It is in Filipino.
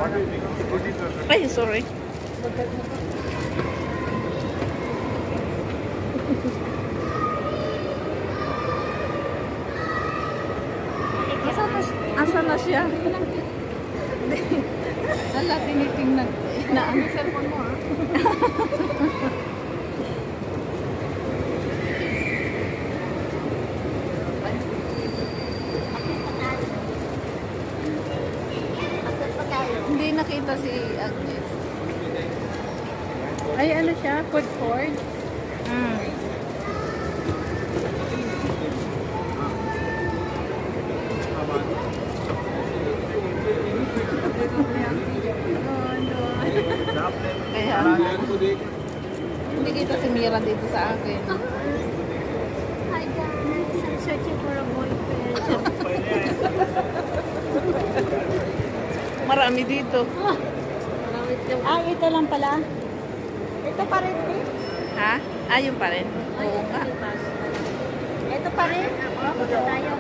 Ay, sorry. Asa na siya? Hala, tinitingnan. Na ano cellphone mo, ah? Hindi nakita si Agnes. Ay, ano siya? Food court? Mm. Kaya, hindi kita si Mira dito sa akin. Hi guys, I'm searching for a boyfriend. Marami dito. Ah, ito lang pala. Ito pa rin eh. Ha? Ayun pa rin. Oo nga. Ito pa rin. Tayo.